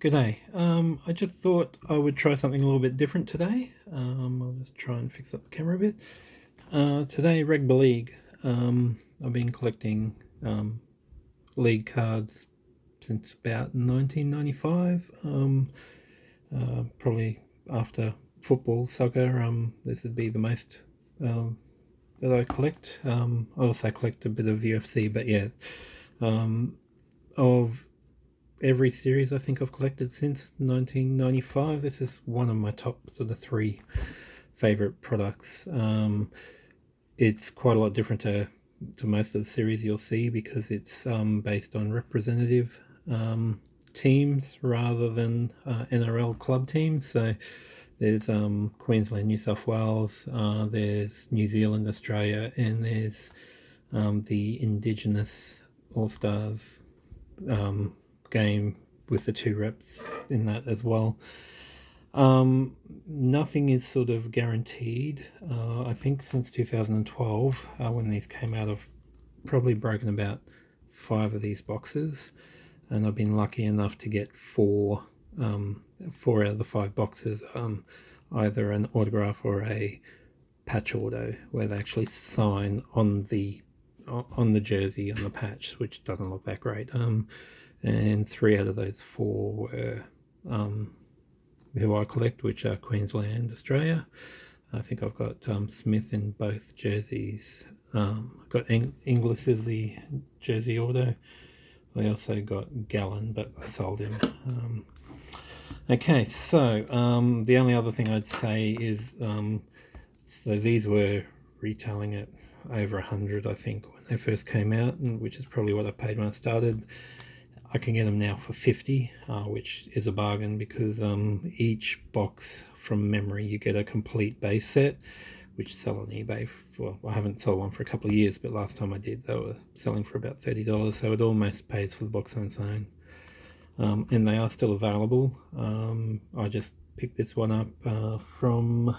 G'day. I just thought I would try something a little bit different today. I'll just try and fix up the camera a bit. Today, Rugby League. I've been collecting league cards since about 1995. Probably after football, soccer. This would be the most that I collect. I also collect a bit of UFC, but yeah, of every series I think I've collected since 1995. This is one of my top sort of three favorite products. It's quite a lot different to most of the series you'll see because it's based on representative teams rather than NRL club teams. So there's Queensland, New South Wales, there's New Zealand, Australia, and there's the Indigenous All-Stars game with the 2 reps in that as well. Nothing is sort of guaranteed. I think since 2012, when these came out, I've probably broken about 5 of these boxes, and I've been lucky enough to get 4 out of the 5 boxes, either an autograph or a patch auto, where they actually sign on the jersey on the patch, which doesn't look that great. And 3 out of those 4 were who I collect, which are Queensland, Australia. I think I've got Smith in both jerseys. I've got Inglis as the jersey auto. I also got Gallen, but I sold him. Okay, so the only other thing I'd say is, so these were retailing at over 100, I think, when they first came out, which is probably what I paid when I started. I can get them now for 50, which is a bargain because each box, from memory, you get a complete base set, which sell on eBay. Well, I haven't sold one for a couple of years, but last time I did, they were selling for about $30, so it almost pays for the box on its own. And they are still available. I just picked this one up from,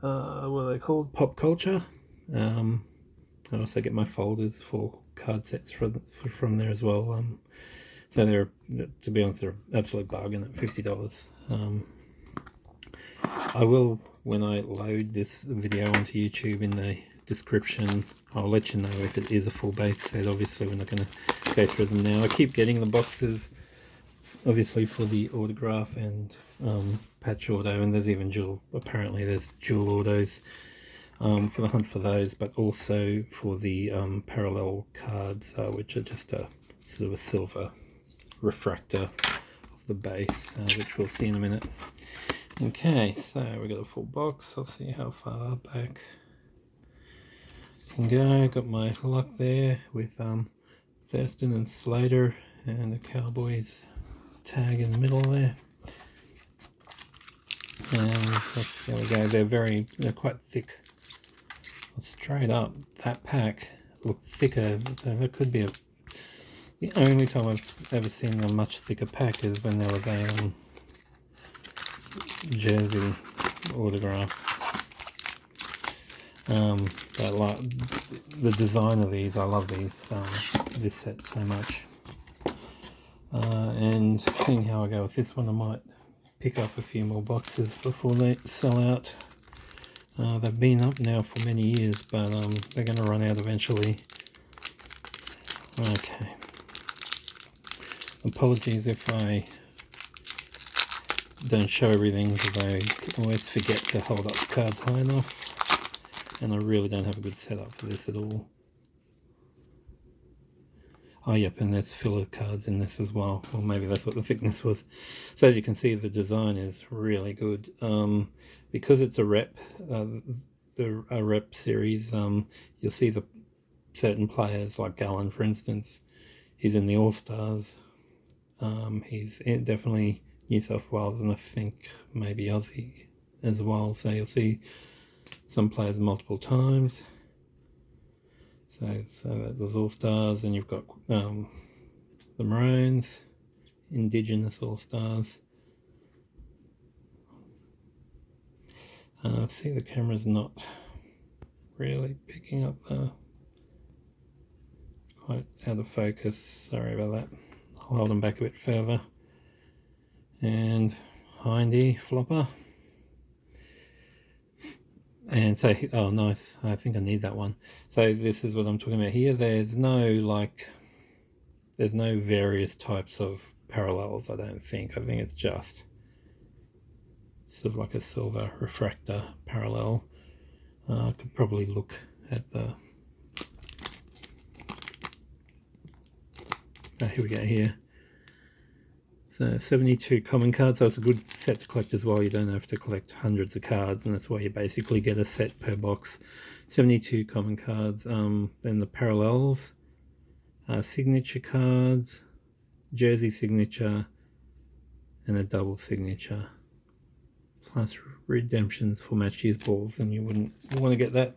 what are they called? Popcultcha. I also get my folders for card sets from there as well. So they're, to be honest, they're an absolute bargain at $50. I will, when I load this video onto YouTube, in the description, I'll let you know if it is a full base set. Obviously, we're not going to go through them now. I keep getting the boxes, obviously, for the autograph and patch auto, and there's even apparently there's dual autos for the hunt for those, but also for the parallel cards, which are just a sort of a silver refractor of the base, which we'll see in a minute. Okay, so we got a full box. I'll see how far back I can go. Got my luck there with Thurston and Slater and the Cowboys tag in the middle there. And there we go. They're quite thick. Straight up, that pack looked thicker. So that could be the only time I've ever seen a much thicker pack is when there was a jersey autograph. But like the design of these, I love these this set so much. And seeing how I go with this one, I might pick up a few more boxes before they sell out. They've been up now for many years, but they're going to run out eventually. Okay. Apologies if I don't show everything, because I always forget to hold up the cards high enough, and I really don't have a good setup for this at all. Oh yep, and there's filler cards in this as well. Well, maybe that's what the thickness was. So as you can see, the design is really good. Because it's a rep, a rep series, you'll see the certain players, like Gallen, for instance. He's in the All-Stars. He's definitely New South Wales, and I think maybe Aussie as well. So you'll see some players multiple times. So that was All-Stars, and you've got the Maroons, Indigenous All-Stars. See, the camera's not really picking up it's quite out of focus. Sorry about that. I'll hold them back a bit further. and Hindy flopper. And so, oh nice, I think I need that one. So this is what I'm talking about here. There's no various types of parallels, I don't think. I think it's just sort of like a silver refractor parallel. I could probably look at the... Oh, here we go here. So 72 common cards, so it's a good set to collect as well. You don't have to collect hundreds of cards, and that's why you basically get a set per box. 72 common cards. Then the parallels, signature cards, jersey signature, and a double signature, plus redemptions for match use balls. And you wouldn't want to get that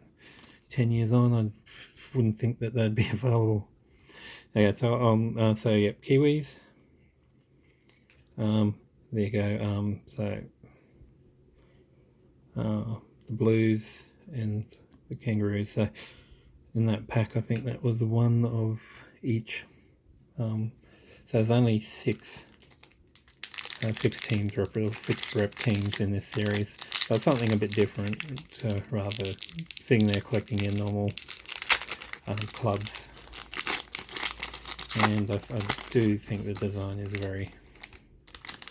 10 years on. I wouldn't think that they'd be available. Okay, so yep, Kiwis. There you go. The Blues and the Kangaroos. So in that pack, I think that was one of each. So there's only six teams, six rep teams in this series. So it's something a bit different, rather sitting there collecting your normal clubs. And I do think the design is very,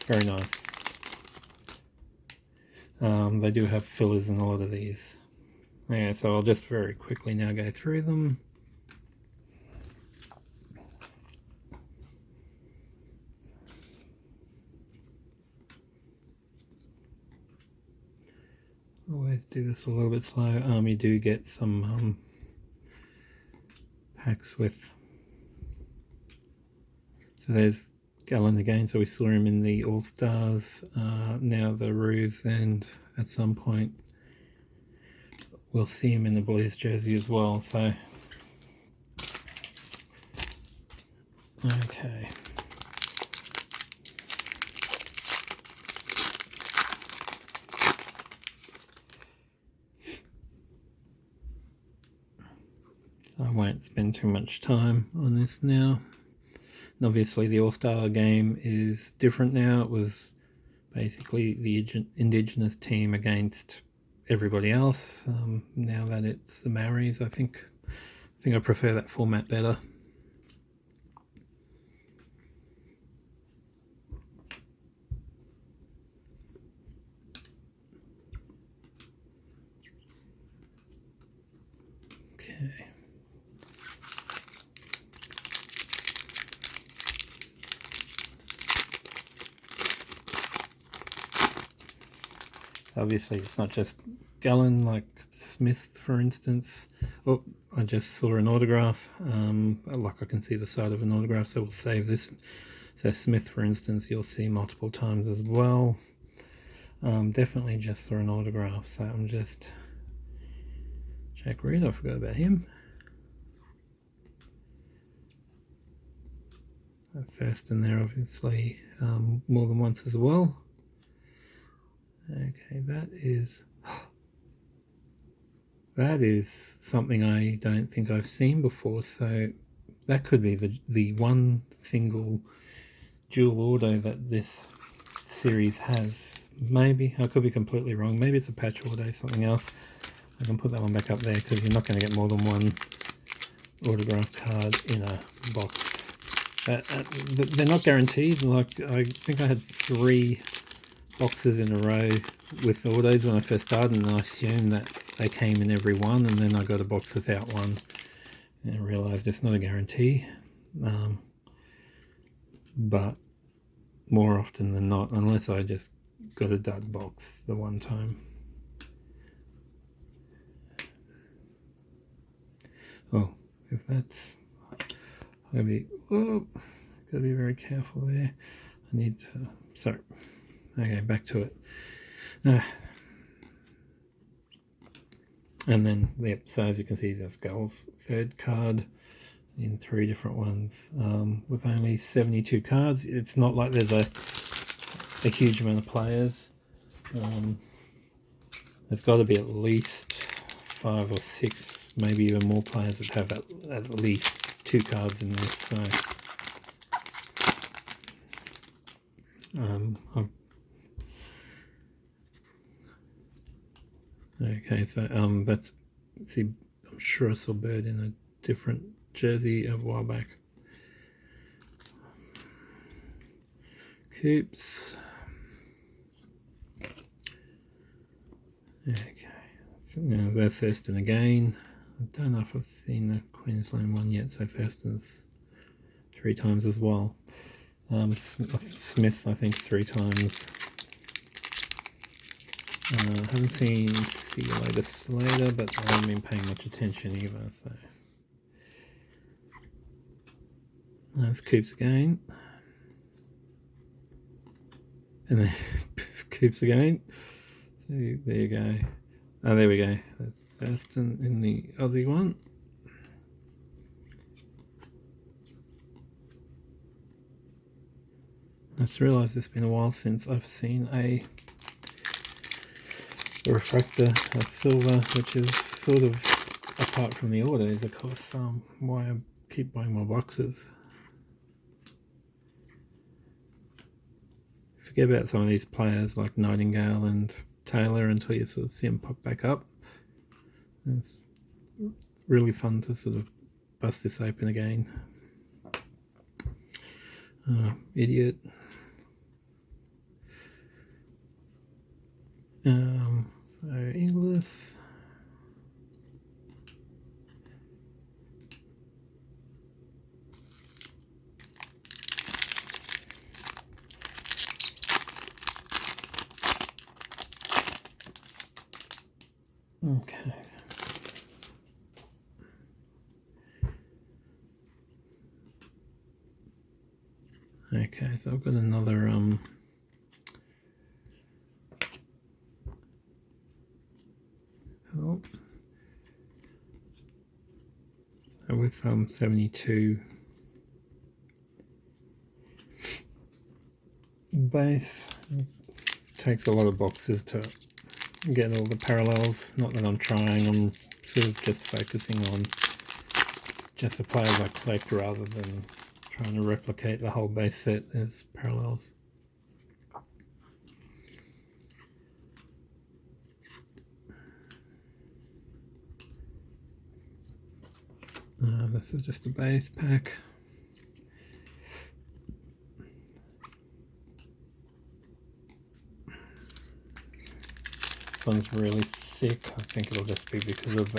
very nice. They do have fillers in a lot of these. Yeah, so I'll just very quickly now go through them. Always do this a little bit slow. You do get some packs with... So there's Gallen again, so we saw him in the All-Stars, now the Roos, and at some point we'll see him in the Blues jersey as well. So okay, I won't spend too much time on this now. And obviously the All-Star game is different now. It was basically the Indigenous team against everybody else. Now that it's the Maoris, I think I prefer that format better. Okay. Obviously it's not just Gallen, like Smith for instance. Oh, I just saw an autograph. Like I can see the side of an autograph, so we'll save this. So Smith for instance you'll see multiple times as well. Definitely just saw an autograph, so I'm just... Jack Reed, I forgot about him. First in there obviously, more than once as well. Okay, that is something I don't think I've seen before, so that could be the one single dual auto that this series has. Maybe, I could be completely wrong, maybe it's a patch auto, something else. I can put that one back up there because you're not going to get more than one autograph card in a box. They're not guaranteed. Like, I think I had 3 boxes in a row with autos when I first started, and I assumed that they came in every one, and then I got a box without one and realized it's not a guarantee. But more often than not, unless I just got a dud box the one time. Oh, if that's... gotta be very careful there. I need to... Sorry. Okay, back to it. And then, yep, so as you can see, there's Gull's third card in 3 different ones. With only 72 cards, it's not like there's a huge amount of players. There's got to be at least 5 or 6, maybe even more players that have at least 2 cards in this. So Okay, so that's, see, I'm sure I saw Bird in a different jersey a while back. Coops. Okay, so now they're Thurston again. I don't know if I've seen the Queensland one yet, so Thurston's 3 times as well. Smith, I think, 3 times. Haven't seen See You Later Slater, but I haven't been paying much attention either, so. There's Coops again. And then Coops again. So there you go. Oh, there we go. That's Thurston in the Aussie one. I just realised it's been a while since I've seen a refractor of silver, which is sort of apart from the order, is of course why I keep buying more boxes. Forget about some of these players like Nightingale and Taylor until you sort of see them pop back up. It's really fun to sort of bust this open again. Idiot. So Inglis. Okay. Okay, so I've got another so with 72 base, it takes a lot of boxes to get all the parallels. Not that I'm trying, I'm sort of just focusing on just the players I collect rather than trying to replicate the whole base set as parallels. This is just a base pack. This one's really thick. I think it'll just be because of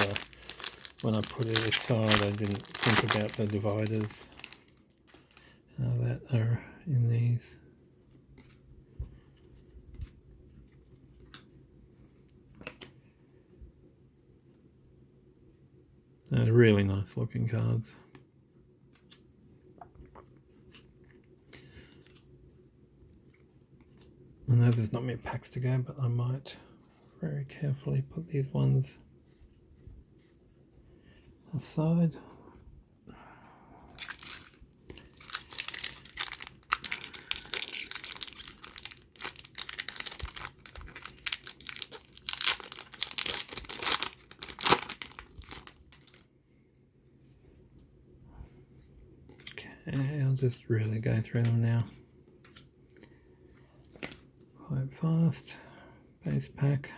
when I put it aside, I didn't think about the dividers that are in these. Really nice looking cards. I know there's not many packs to go, but I might very carefully put these ones aside. Okay, I'll just really go through them now. Quite fast. Base pack.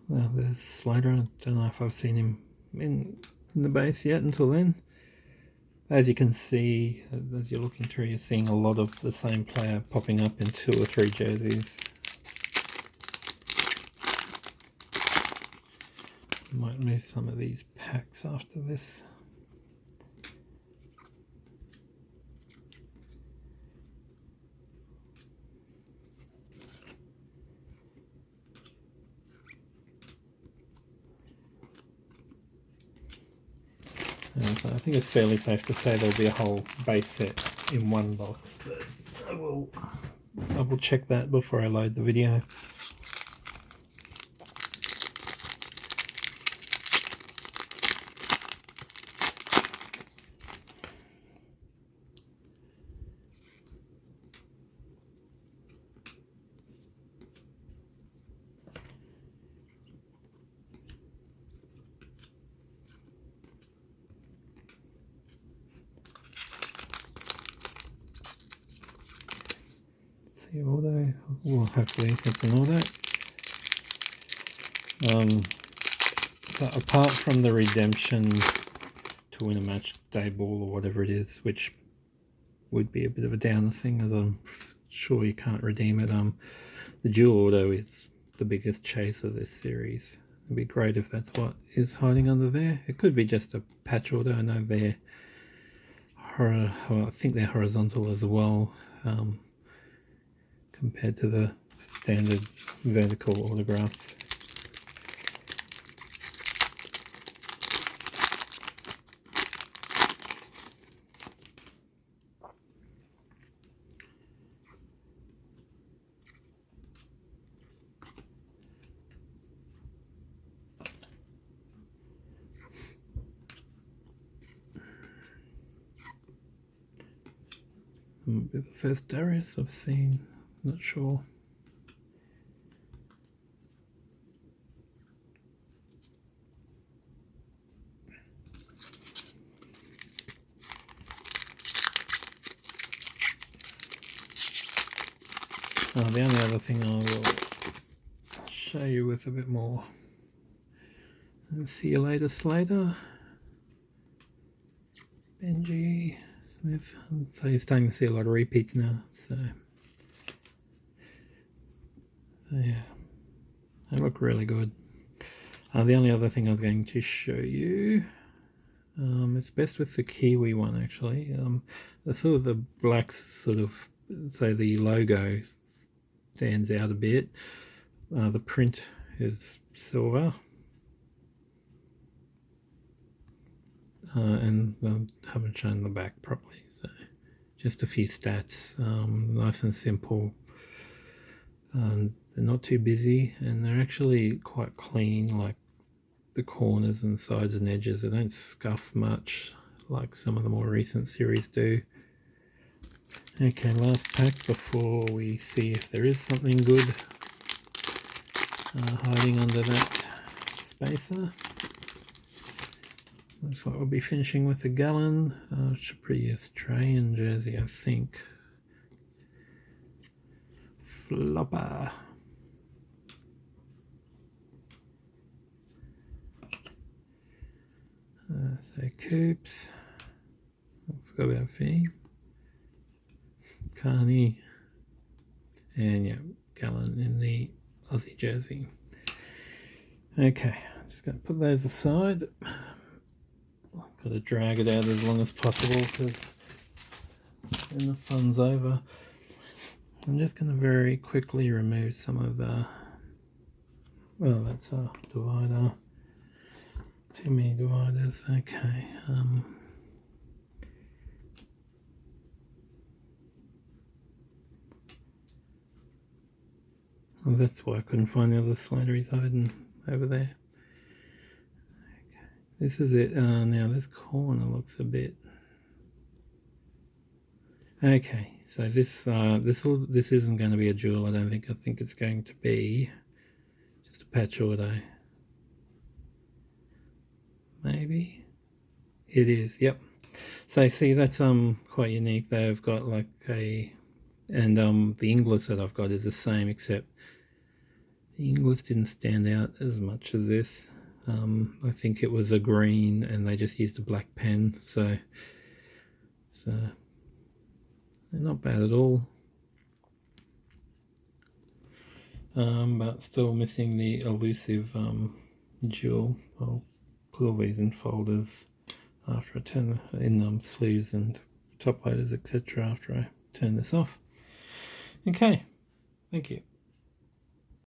Well, there's Slater. I don't know if I've seen him in the base yet until then. As you can see, as you're looking through, you're seeing a lot of the same player popping up in 2 or 3 jerseys. Might move some of these packs after this. So I think it's fairly safe to say there'll be a whole base set in one box, but I will check that before I load the video. the auto. Well, hopefully it's an auto. So apart from the redemption to win a match day ball or whatever it is, which would be a bit of a downer thing, as I'm sure you can't redeem it. The dual auto is the biggest chase of this series. It'd be great if that's what is hiding under there. It could be just a patch auto. I know they're I think they're horizontal as well, compared to the standard vertical autographs. Might be the first Darius I've seen, not sure. The only other thing I will show you with a bit more. See you later, Slater. Benji Smith. So you're starting to see a lot of repeats now. So yeah, they look really good. The only other thing I was going to show you, it's best with the Kiwi one actually. The sort of the black sort of, so the logo stands out a bit. The print is silver. And I haven't shown the back properly, so just a few stats. Nice and simple. They're not too busy, and they're actually quite clean, like the corners and sides and edges. They don't scuff much like some of the more recent series do. Okay, last pack before we see if there is something good hiding under that spacer. Looks like we'll be finishing with a Gallon. It's a pretty Australian jersey, I think. Flopper. So Coops. I forgot about Fee. Carney. And yeah, Gallon in the Aussie jersey. Okay, I'm just going to put those aside. Got to drag it out as long as possible because then the fun's over. I'm just going to very quickly remove some of the, well, that's a divider. Too many dividers. Okay. Well, that's why I couldn't find the other slider he's hiding over there. This is it. Now this corner looks a bit. Okay, so this isn't going to be a jewel. I don't think. I think it's going to be just a patch auto. Maybe it is. Yep. So see, that's quite unique. They've got like a, and the Inglis that I've got is the same, except the Inglis didn't stand out as much as this. I think it was a green and they just used a black pen, so they're not bad at all. But still missing the elusive jewel. I'll put all these in folders after I turn in sleeves and top loaders, etc. after I turn this off. Okay, thank you.